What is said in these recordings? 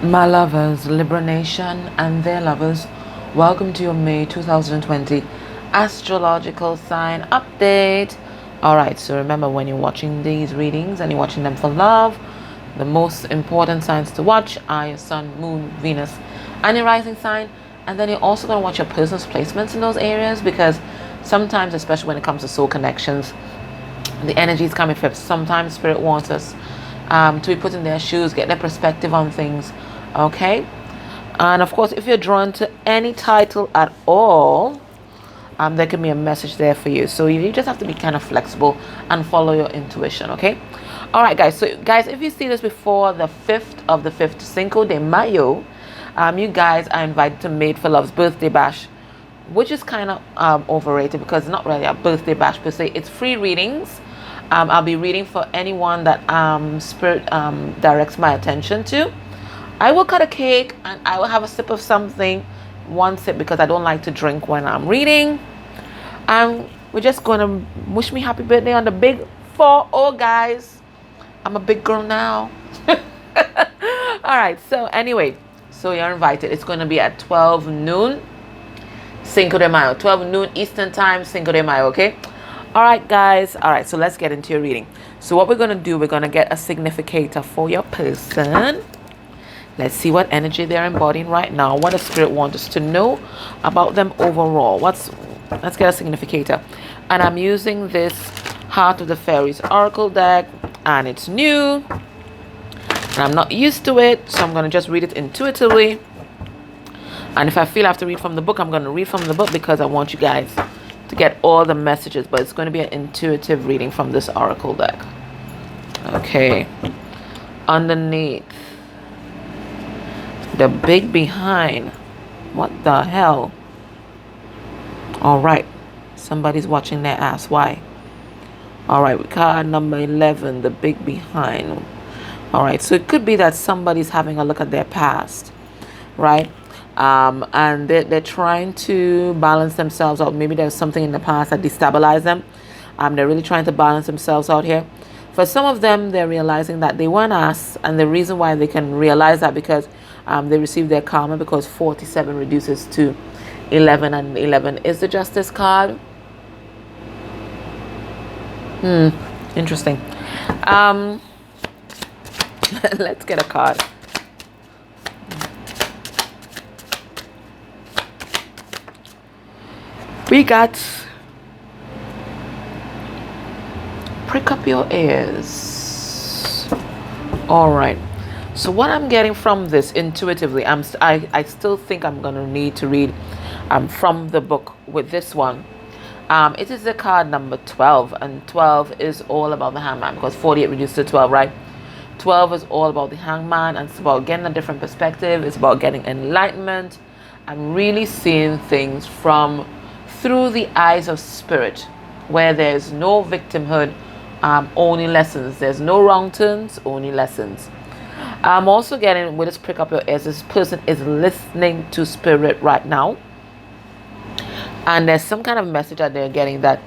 My lovers, Libra Nation and their lovers, welcome to your May 2020 astrological sign update. Alright, so remember, when you're watching these readings and you're watching them for love, the most important signs to watch are your Sun, Moon, Venus, and your rising sign. And then you're also going to watch your person's placements in those areas, because sometimes, especially when it comes to soul connections, the energy is coming from. Sometimes Spirit wants us to be put in their shoes, get their perspective on things. Okay, and of course, if you're drawn to any title at all, there can be a message there for you. So you just have to be kind of flexible and follow your intuition. Okay, all right, guys. So guys, if you see this before the 5th of the 5th, Cinco de Mayo, you guys are invited to Made for Love's birthday bash, which is kind of overrated, because it's not really a birthday bash per se. It's free readings. I'll be reading for anyone that Spirit directs my attention to. I will cut a cake and I will have a sip of something, one sip, because I don't like to drink when I'm reading. And we're just going to wish me happy birthday on the big 4-0, guys. I'm a big girl now. All right, so anyway, so you're invited. It's going to be at 12 noon, Cinco de Mayo. 12 noon Eastern time, Cinco de Mayo, okay? All right, guys. All right, so let's get into your reading. So what we're going to do, we're going to get a significator for your person. Let's see what energy they're embodying right now. What does Spirit want us to know about them overall? Let's get a significator. And I'm using this Heart of the Fairies Oracle deck, and it's new. And I'm not used to it, so I'm going to just read it intuitively. And if I feel I have to read from the book, I'm going to read from the book, because I want you guys to get all the messages. But it's going to be an intuitive reading from this Oracle deck. Okay. Underneath, the big behind. What the hell? All right. Somebody's watching their ass. Why? All right. Card number 11, the big behind. All right. So it could be that somebody's having a look at their past, right? And they're trying to balance themselves out. Maybe there's something in the past that destabilized them. They're really trying to balance themselves out here. For some of them, they're realizing that they weren't asked, and the reason why they can realize that, because they received their karma, because 47 reduces to 11, and 11 is the Justice card. Interesting. Let's get a card. We got Prick Up Your Ears. All right. So what I'm getting from this intuitively, I still think I'm going to need to read from the book with this one. It is the card number 12, and 12 is all about the hangman, because 48 reduced to 12, right? 12 is all about the hangman, and it's about getting a different perspective. It's about getting enlightenment and really seeing things through the eyes of Spirit, where there's no victimhood, only lessons. There's no wrong turns, only lessons. I'm also getting, with this Prick Up Your Ears, this person is listening to Spirit right now, and there's some kind of message that they're getting that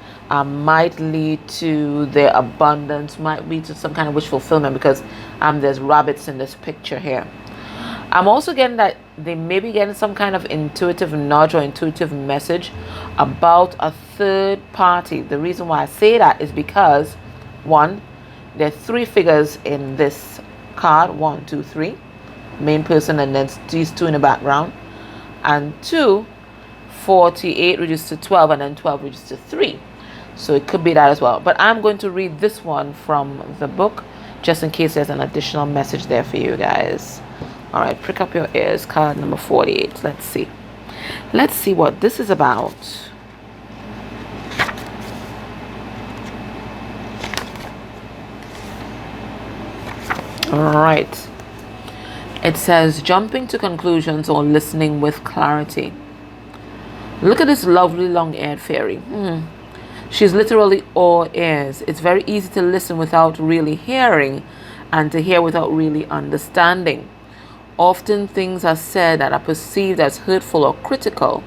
might lead to their abundance, might lead to some kind of wish fulfillment, because there's rabbits in this picture here. I'm also getting that they may be getting some kind of intuitive nudge or intuitive message about a third party. The reason why I say that is because, one, there are 3 figures in this card. 1, 2, 3. Main person, and then these 2 in the background. And 2, 48 reduced to 12, and then 12 reduced to 3. So it could be that as well. But I'm going to read this one from the book, just in case there's an additional message there for you guys. All right, Prick Up Your Ears, card number 48. Let's see. Let's see what this is about. All right. It says, jumping to conclusions or listening with clarity. Look at this lovely long-eared fairy. She's literally all ears. It's very easy to listen without really hearing, and to hear without really understanding. Often things are said that are perceived as hurtful or critical.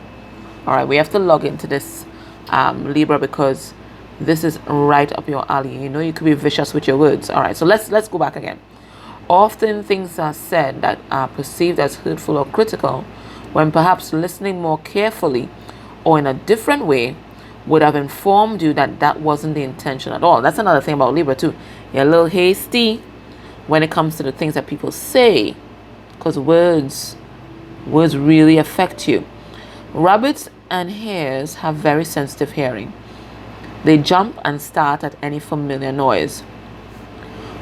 All right, we have to log into this, Libra, because this is right up your alley. You know, you could be vicious with your words. All right, so let's go back again. Often things are said that are perceived as hurtful or critical, when perhaps listening more carefully or in a different way would have informed you that that wasn't the intention at all. That's another thing about Libra too. You're a little hasty when it comes to the things that people say, because words really affect you. Rabbits and hares have very sensitive hearing. They jump and start at any familiar noise,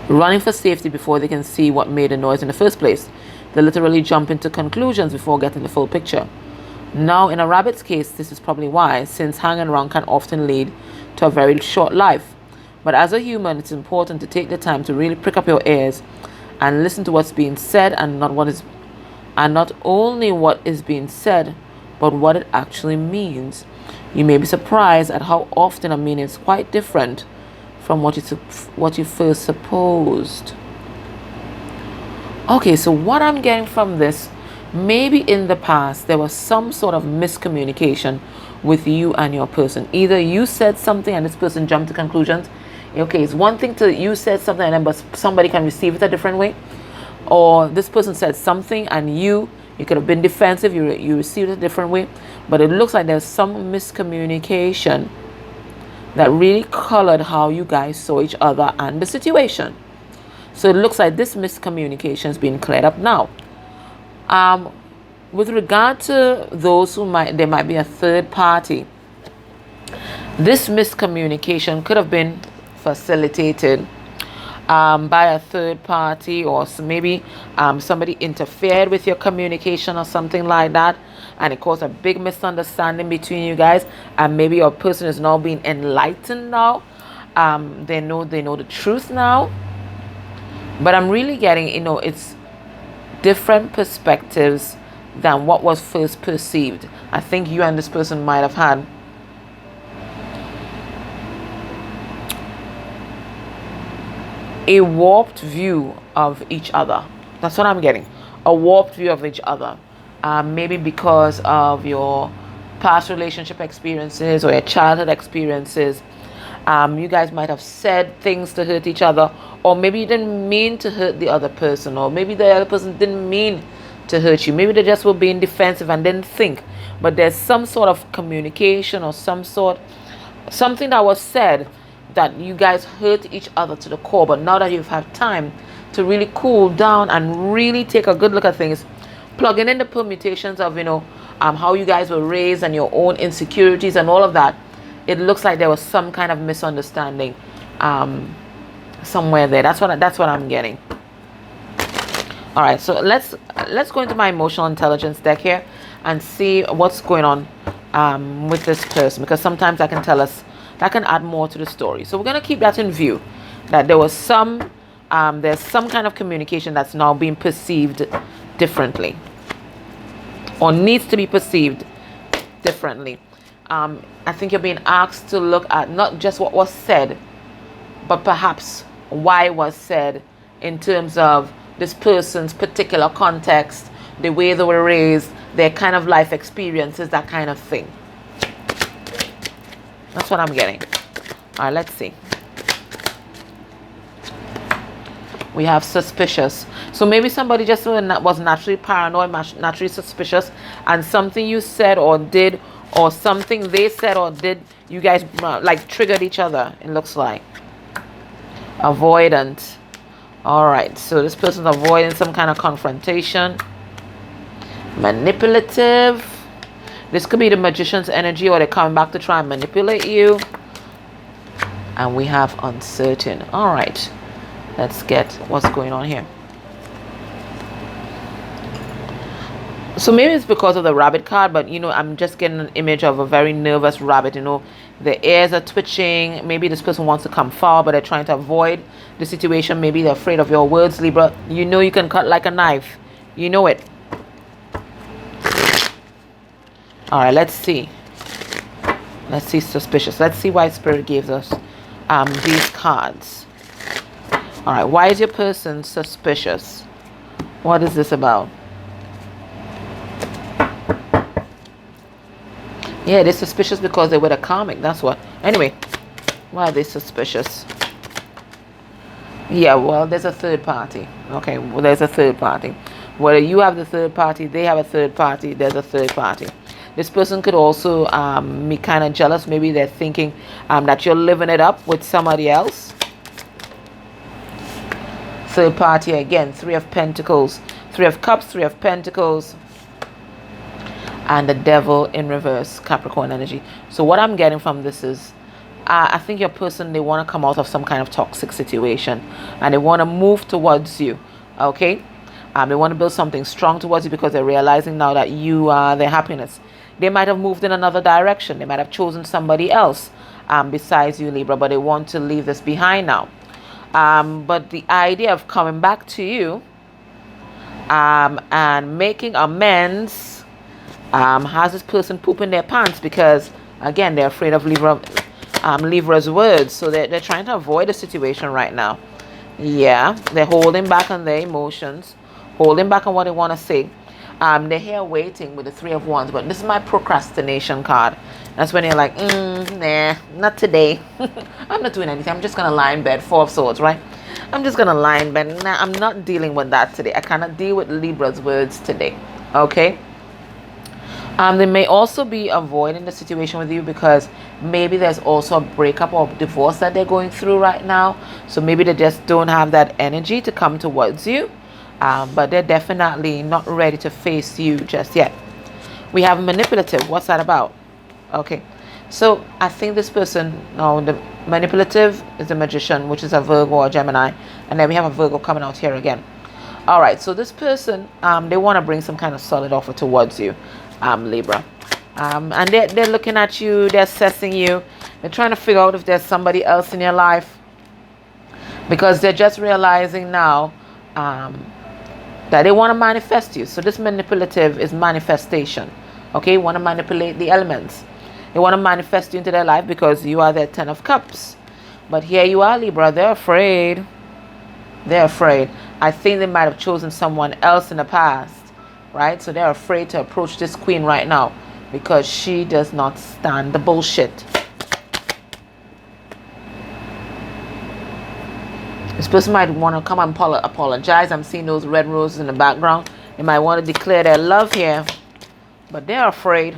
running for safety before they can see what made the noise in the first place. They literally jump into conclusions before getting the full picture. Now, in a rabbit's case, this is probably why, since hanging around can often lead to a very short life. But as a human, it's important to take the time to really prick up your ears and listen to what's being said, and not only what is being said, but what it actually means. You may be surprised at how often a meaning is quite different from what you first supposed. Okay, so what I'm getting from this, maybe in the past there was some sort of miscommunication with you and your person. Either you said something and this person jumped to conclusions. Okay, it's one thing to you said something and then but somebody can receive it a different way. Or this person said something and you could have been defensive, you received it a different way. But it looks like there's some miscommunication that really colored how you guys saw each other and the situation. So it looks like this miscommunication is being cleared up now. With regard to those there might be a third party. This miscommunication could have been facilitated by a third party, or maybe somebody interfered with your communication or something like that, and it caused a big misunderstanding between you guys, and maybe your person is now being enlightened now. They know the truth now. But I'm really getting, it's different perspectives than what was first perceived. I think you and this person might have had a warped view of each other. That's what I'm getting. A warped view of each other. Maybe because of your past relationship experiences or your childhood experiences. You guys might have said things to hurt each other, or maybe you didn't mean to hurt the other person, or maybe the other person didn't mean to hurt you. Maybe they just were being defensive and didn't think. But there's some sort of communication or something that was said that you guys hurt each other to the core. But now that you've had time to really cool down and really take a good look at things, plugging in the permutations of how you guys were raised and your own insecurities and all of that, it looks like there was some kind of misunderstanding somewhere there. That's what I'm getting. All right, so let's go into my emotional intelligence deck here and see what's going on with this person, because sometimes that can add more to the story. So we're gonna keep that in view, that there was there's some kind of communication that's now being perceived differently, or needs to be perceived differently. I think you're being asked to look at not just what was said, but perhaps why it was said, in terms of this person's particular context, the way they were raised, their kind of life experiences, that kind of thing. That's what I'm getting. All right, let's see. We have suspicious. So maybe somebody just was naturally paranoid, naturally suspicious, and something you said or did, or something they said or did, you guys like triggered each other, it looks like. Avoidant. All right, so this person's avoiding some kind of confrontation. Manipulative. This could be the magician's energy, or they're coming back to try and manipulate you. And we have uncertain. All right, let's get what's going on here. So maybe it's because of the rabbit card, but I'm just getting an image of a very nervous rabbit. The ears are twitching. Maybe this person wants to come far, but they're trying to avoid the situation. Maybe they're afraid of your words, Libra. You can cut like a knife. You know it. All right, let's see. Let's see suspicious. Let's see why Spirit gives us these cards. All right, why is your person suspicious? What is this about? Yeah, they're suspicious because they were the karmic. That's what. Anyway, why are they suspicious? Yeah, well, there's a third party. Okay, well, there's a third party. Whether you have the third party, they have a third party, there's a third party. This person could also be kind of jealous. Maybe they're thinking that you're living it up with somebody else. Third party again, Three of Pentacles, Three of Cups, Three of Pentacles, and the Devil in reverse, Capricorn energy. So what I'm getting from this is, I think your person, they want to come out of some kind of toxic situation and they want to move towards you. Okay, they want to build something strong towards you because they're realizing now that you are their happiness. They might have moved in another direction. They might have chosen somebody else besides you, Libra, but they want to leave this behind now. But the idea of coming back to you and making amends has this person pooping their pants because, again, they're afraid of Libra's words. So they're trying to avoid the situation right now. Yeah, they're holding back on their emotions, holding back on what they want to say. They're here waiting with the Three of Wands, but this is my procrastination card. That's when you're like, nah, not today. I'm not doing anything. I'm just going to lie in bed. Four of Swords, right? I'm just going to lie in bed. Nah, I'm not dealing with that today. I cannot deal with Libra's words today. Okay? They may also be avoiding the situation with you because maybe there's also a breakup or divorce that they're going through right now. So maybe they just don't have that energy to come towards you. But they're definitely not ready to face you just yet. We have manipulative. What's that about? Okay, so I think this person, no, the manipulative is the Magician, which is a Virgo or Gemini, and then we have a Virgo coming out here again. All right, so this person, they want to bring some kind of solid offer towards you, Libra, and they're looking at you, they're assessing you, they're trying to figure out if there's somebody else in your life, because they're just realizing now that they want to manifest you. So this manipulative is manifestation. Okay, want to manipulate the elements. They want to manifest you into their life because you are their Ten of Cups. But here you are, Libra. They're afraid. They're afraid. I think they might have chosen someone else in the past, right? So they're afraid to approach this queen right now because she does not stand the bullshit. This person might want to come and apologize. I'm seeing those red roses in the background. They might want to declare their love here, but they're afraid.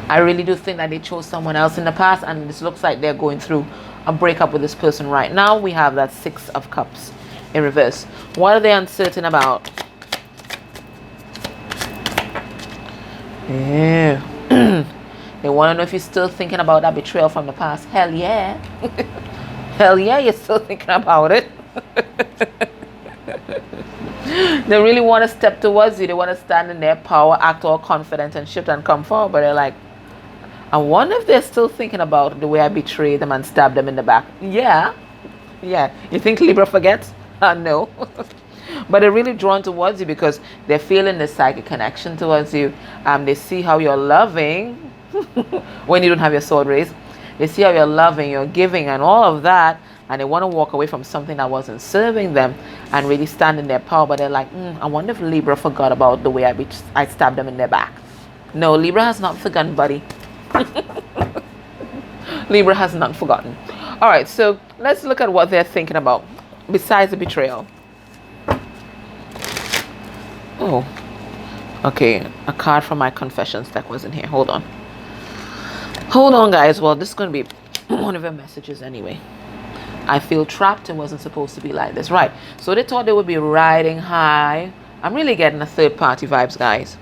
I really do think that they chose someone else in the past, and this looks like they're going through a breakup with this person right now. We have that Six of Cups in reverse. What are they uncertain about? Yeah. They want to know if you're still thinking about that betrayal from the past. Hell yeah. Hell yeah, you're still thinking about it. They really want to step towards you. They want to stand in their power, act all confident and shift and come forward. But they're like, I wonder if they're still thinking about the way I betrayed them and stabbed them in the back. Yeah. Yeah. You think Libra forgets? No. But they're really drawn towards you because they're feeling the psychic connection towards you. They see how you're loving when you don't have your sword raised. They see how you're loving, you're giving and all of that. And they want to walk away from something that wasn't serving them and really stand in their power. But they're like, I wonder if Libra forgot about the way I stabbed them in their back. No, Libra has not forgotten, buddy. Libra has not forgotten. All right, so let's look at what they're thinking about besides the betrayal. Oh, okay. A card from my confessions deck wasn't here. Hold on. Hold on, guys. Well, this is going to be one of your messages anyway. I feel trapped. It wasn't supposed to be like this. Right. So they thought they would be riding high. I'm really getting a third party vibes, guys.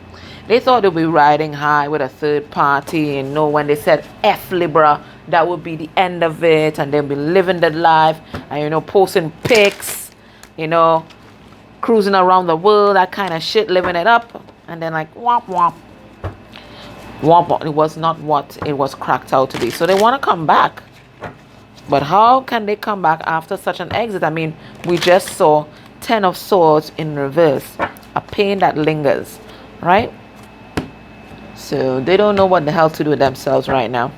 They thought they'd be riding high with a third party. And when they said F Libra, that would be the end of it. And they'll be living that life. And, posting pics, cruising around the world, that kind of shit, living it up. And then like, womp, womp. Womp, womp. It was not what it was cracked out to be. So they want to come back. But how can they come back after such an exit? I mean, we just saw Ten of Swords in reverse. A pain that lingers, right? So they don't know what the hell to do with themselves right now.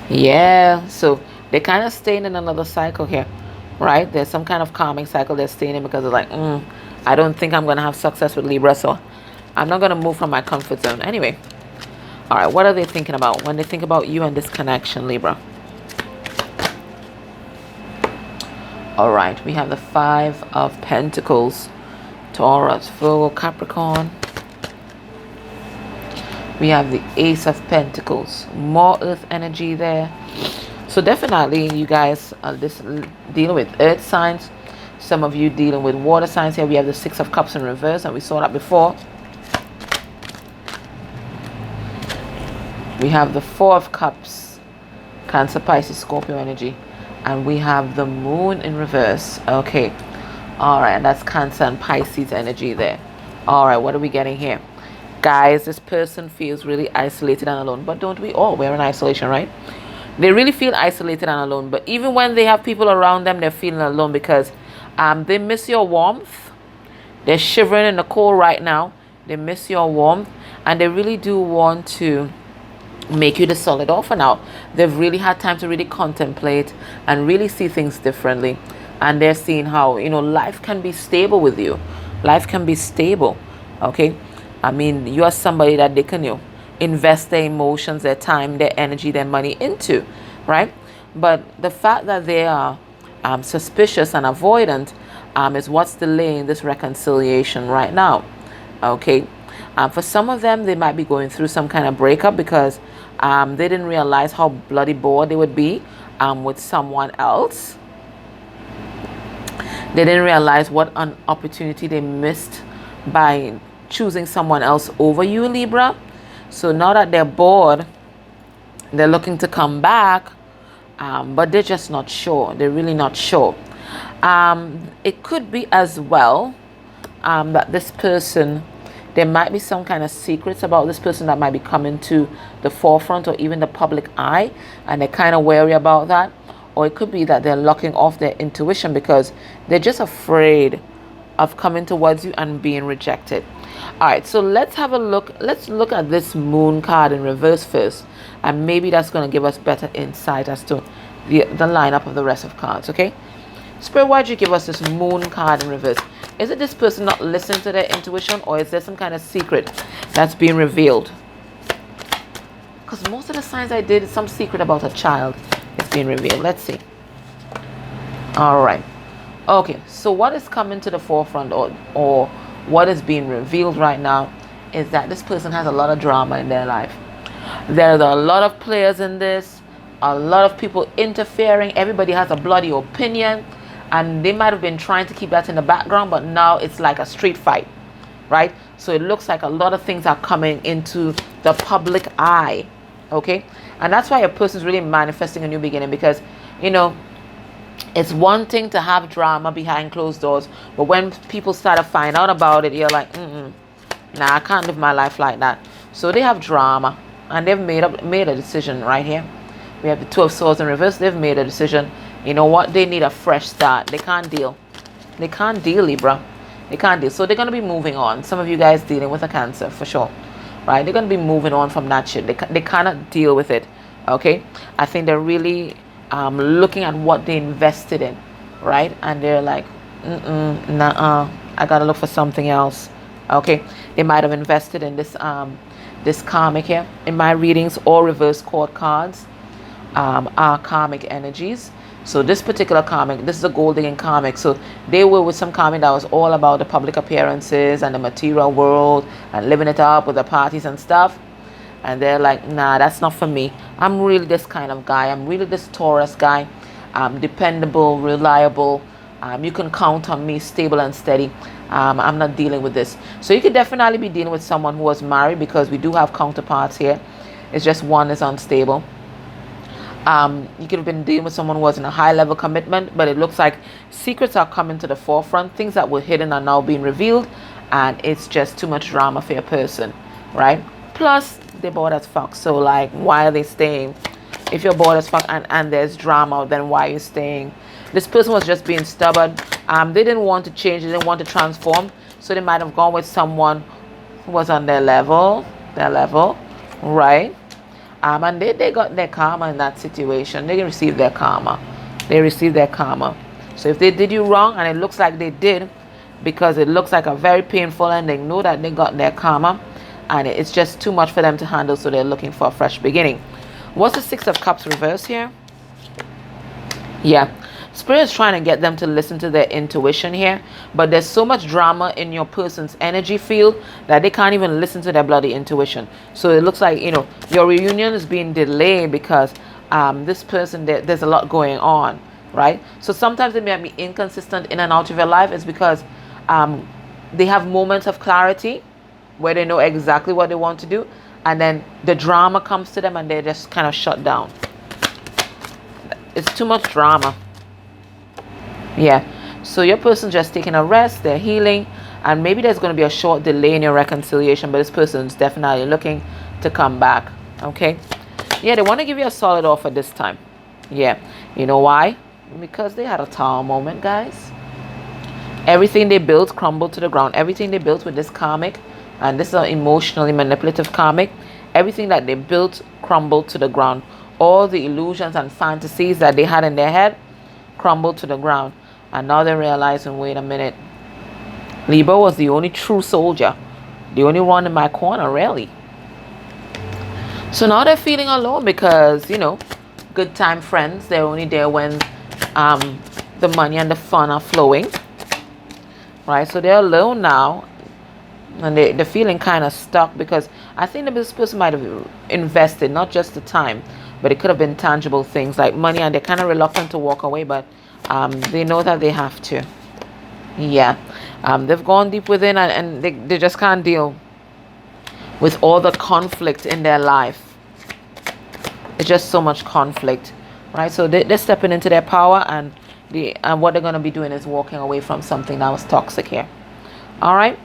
Yeah, so they're kind of staying in another cycle here, right? There's some kind of karmic cycle they're staying in because they're like, I don't think I'm going to have success with Libra, so I'm not going to move from my comfort zone. Anyway, all right, what are they thinking about when they think about you and this connection, Libra? All right, we have the Five of Pentacles, Taurus, Virgo, Capricorn. We have the Ace of Pentacles, more earth energy there. So definitely you guys are dealing with earth signs. Some of you dealing with water signs here. We have the Six of Cups in reverse, and we saw that before. We have the Four of Cups, Cancer, Pisces, Scorpio energy. And we have the Moon in reverse. Okay. All right. And that's Cancer and Pisces energy there. All right. What are we getting here? Guys, this person feels really isolated and alone. But don't we all? We're in isolation, right? They really feel isolated and alone. But even when they have people around them, they're feeling alone because they miss your warmth. They're shivering in the cold right now. They miss your warmth. And they really do want to make you the solid offer now. They've really had time to really contemplate and really see things differently. And they're seeing how, life can be stable with you. Life can be stable. Okay? I mean, you are somebody that they can, invest their emotions, their time, their energy, their money into, right? But the fact that they are suspicious and avoidant is what's delaying this reconciliation right now. Okay? For some of them, they might be going through some kind of breakup because they didn't realize how bloody bored they would be with someone else. They didn't realize what an opportunity they missed by choosing someone else over you, Libra. So now that they're bored, they're looking to come back, but they're just not sure. They're really not sure. It could be as well that this person, there might be some kind of secrets about this person that might be coming to the forefront or even the public eye, and they're kind of wary about that. Or it could be that they're locking off their intuition because they're just afraid of coming towards you and being rejected. All right, so let's have a look. Let's look at this Moon card in reverse first, and maybe that's going to give us better insight as to the lineup of the rest of cards. Okay, Spirit, why'd you give us this Moon card in reverse? Is it this person not listening to their intuition, or is there some kind of secret that's being revealed? Because most of the signs I did, some secret about a child is being revealed. Let's see. All right. Okay, so what is coming to the forefront or what is being revealed right now is that this person has a lot of drama in their life. There's a lot of players in this, a lot of people interfering. Everybody has a bloody opinion, and they might have been trying to keep that in the background, but now it's like a street fight, right? So it looks like a lot of things are coming into the public eye, okay? And that's why a person is really manifesting a new beginning, because, it's one thing to have drama behind closed doors, but when people start to find out about it, you're like, nah, I can't live my life like that. So they have drama, and they've made a decision right here. We have the Two of Swords in reverse. They've made a decision. You know what? They need a fresh start. They can't deal. They can't deal, Libra. They can't deal. So they're going to be moving on. Some of you guys dealing with a Cancer, for sure. Right? They're going to be moving on from that shit. They cannot deal with it. Okay? I think they're really looking at what they invested in. Right? And they're like, nah, I got to look for something else. Okay? They might have invested in this karmic here. In my readings, all reverse court cards are karmic energies. So this particular karmic, this is a gold digging karmic. So they were with some karmic that was all about the public appearances and the material world and living it up with the parties and stuff. And they're like, nah, that's not for me. I'm really this kind of guy. I'm really this Taurus guy. I'm dependable, reliable. You can count on me, stable and steady. I'm not dealing with this. So you could definitely be dealing with someone who was married, because we do have counterparts here. It's just one is unstable. You could have been dealing with someone who was in a high level commitment, but it looks like secrets are coming to the forefront. Things that were hidden are now being revealed, and it's just too much drama for your person, right? Plus, they're bored as fuck. So like, why are they staying? If you're bored as fuck and there's drama, then why are you staying? This person was just being stubborn. They didn't want to change. They didn't want to transform. So they might have gone with someone who was on their level, right? And they got their karma in that situation. They received their karma. They received their karma. So if they did you wrong, and it looks like they did, because it looks like a very painful ending, know that they got their karma, and it's just too much for them to handle, so they're looking for a fresh beginning. What's the Six of Cups reverse here? Yeah. Spirit is trying to get them to listen to their intuition here, but there's so much drama in your person's energy field that they can't even listen to their bloody intuition. So it looks like, you know, your reunion is being delayed because this person, there's a lot going on, right? So sometimes they may be inconsistent in and out of your life. It's because they have moments of clarity where they know exactly what they want to do, and then the drama comes to them and they just kind of shut down. It's too much drama. Yeah, so your person's just taking a rest, they're healing, and maybe there's going to be a short delay in your reconciliation, but this person's definitely looking to come back. Okay, yeah, they want to give you a solid offer this time. Yeah, you know why? Because they had a tower moment, guys. Everything they built crumbled to the ground. Everything they built with this karmic, and this is an emotionally manipulative karmic, everything that they built crumbled to the ground. All the illusions and fantasies that they had in their head crumbled to the ground. And now they're realizing, wait a minute, Libra was the only true soldier, the only one in my corner, really. So now they're feeling alone because, you know, good time friends, they're only there when the money and the fun are flowing, right? So they're alone now, and they're feeling kind of stuck because I think that this person might have invested not just the time, but it could have been tangible things like money, and they're kind of reluctant to walk away, but they know that they have to. Yeah, they've gone deep within, and they just can't deal with all the conflict in their life. It's just so much conflict, right? So they're stepping into their power, and what they're going to be doing is walking away from something that was toxic here. All right,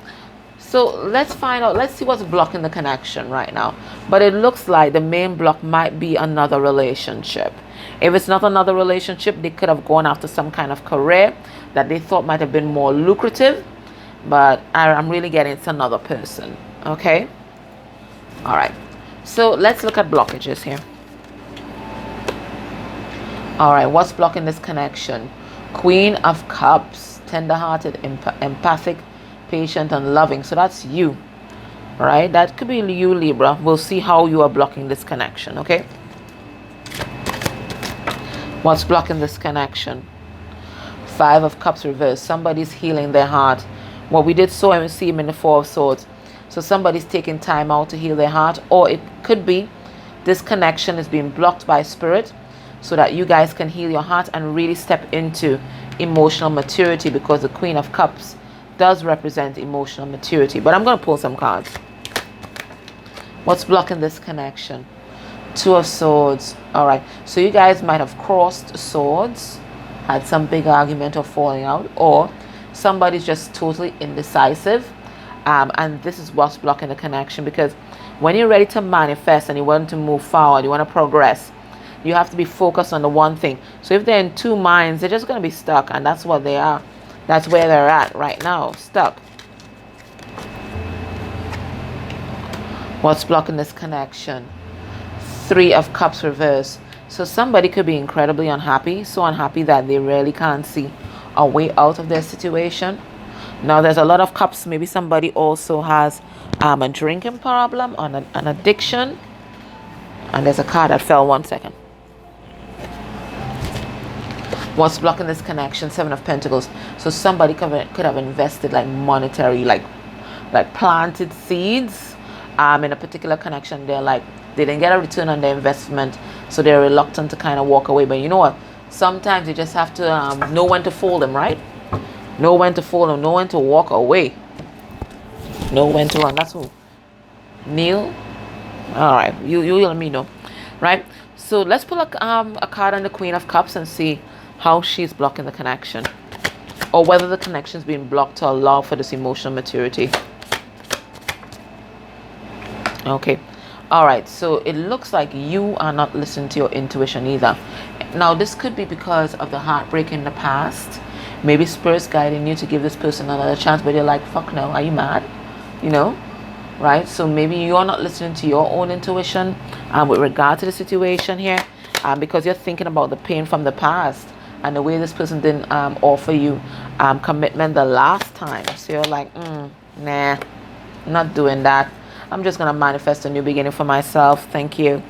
so let's find out, let's see what's blocking the connection right now. But it looks like the main block might be another relationship. If it's not another relationship, they could have gone after some kind of career that they thought might have been more lucrative, but I'm really getting it's another person. Okay, all right, so let's look at blockages here. All right, what's blocking this connection? Queen of Cups, tender-hearted, empathic, patient, and loving. So that's you, right? That could be you, Libra. We'll see how you are blocking this connection. Okay, what's blocking this connection? Five of Cups reversed. Somebody's healing their heart. What we did saw and see him in the Four of Swords. So somebody's taking time out to heal their heart, or it could be this connection is being blocked by spirit so that you guys can heal your heart and really step into emotional maturity, because the Queen of Cups does represent emotional maturity. But I'm going to pull some cards. What's blocking this connection? Two of Swords. All right, so you guys might have crossed swords, had some big argument or falling out, or somebody's just totally indecisive, and this is what's blocking the connection. Because when you're ready to manifest and you want to move forward, you want to progress, you have to be focused on the one thing. So if they're in two minds, they're just going to be stuck, and that's what they are. That's where they're at right now, stuck. What's blocking this connection? Three of Cups reversed. So somebody could be incredibly unhappy, so unhappy that they really can't see a way out of their situation. Now there's a lot of cups. Maybe somebody also has a drinking problem, or an addiction. And there's a card that fell. 1 second. What's blocking this connection? Seven of Pentacles. So somebody could have invested like monetary, like planted seeds in a particular connection. They're like, they didn't get a return on their investment, so they're reluctant to kind of walk away. But you know what? Sometimes you just have to know when to fold them, right? Know when to fold them, know when to walk away, know when to run. That's who. Neil. All right, you let me know, right? So let's pull a card on the Queen of Cups and see how she's blocking the connection, or whether the connection's being blocked to allow for this emotional maturity. Okay, all right, so it looks like you are not listening to your intuition either. Now this could be because of the heartbreak in the past. Maybe spirit's guiding you to give this person another chance, but you're like, fuck no, are you mad? You know, right? So maybe you're not listening to your own intuition with regard to the situation here, because you're thinking about the pain from the past and the way this person didn't offer you commitment the last time. So you're like, nah, I'm not doing that. I'm just going to manifest a new beginning for myself. Thank you.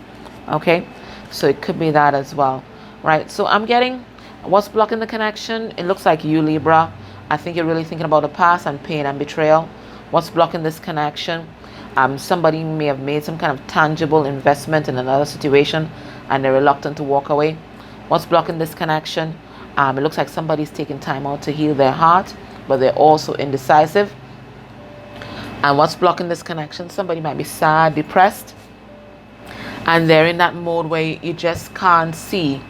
Okay, so it could be that as well, right? So I'm getting What's blocking the connection? It looks like you, Libra. I think you're really thinking about the past and pain and betrayal. What's blocking this connection? Somebody may have made some kind of tangible investment in another situation and they're reluctant to walk away. What's blocking this connection? It looks like somebody's taking time out to heal their heart, but they're also indecisive. And what's blocking this connection? Somebody might be sad, depressed, and they're in that mode where you just can't see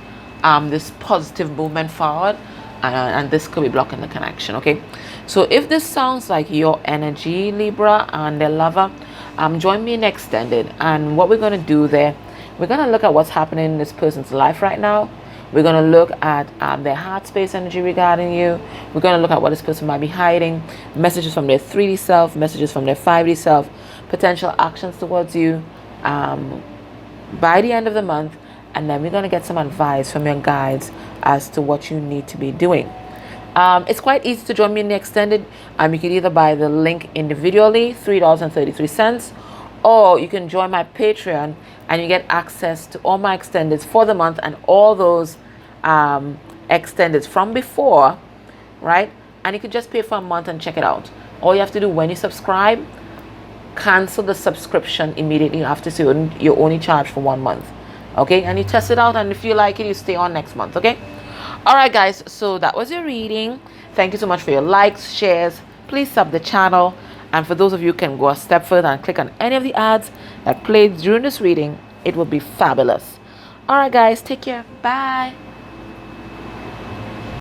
this positive movement forward, and this could be blocking the connection. Okay, so if this sounds like your energy, Libra, and their lover, join me in Extended. And what we're going to do there, we're going to look at what's happening in this person's life right now. We're going to look at their heart space energy regarding you. We're going to look at what this person might be hiding, messages from their 3D self, messages from their 5D self, potential actions towards you by the end of the month. And then we're going to get some advice from your guides as to what you need to be doing. It's quite easy to join me in the Extended. You can either buy the link individually, $3.33, or you can join my Patreon and you get access to all my extendeds for the month and all those extendeds from before, right? And you can just pay for a month and check it out. All you have to do when you subscribe, cancel the subscription immediately after, so you're only charged for 1 month. Okay, and you test it out, and if you like it, you stay on next month. Okay, all right guys, so that was your reading. Thank you so much for your likes, shares. Please sub the channel, and for those of you who can go a step further and click on any of the ads that played during this reading, it would be fabulous. All right guys, take care. Bye.